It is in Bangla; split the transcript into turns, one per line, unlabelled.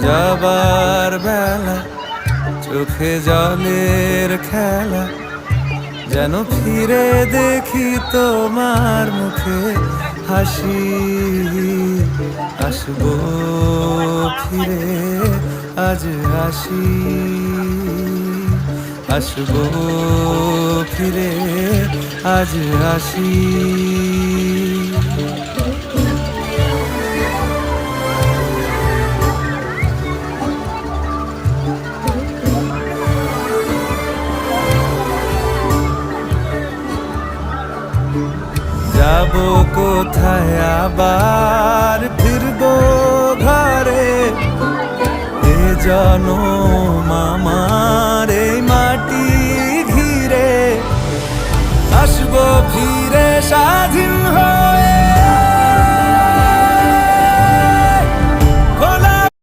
যাবার বেলা চোখে জলের খেলা, যেন ফিরে দেখি তোমার মুখে হাসি। আসবো ফিরে আজ আসি, আসবো ফিরে আজ আসি। যাবো কোথায় আবার ফিরবো ঘরে, এ জনম আমার এই মাটি ঘিরে। আসবো ফিরে স্বাধীন হয়ে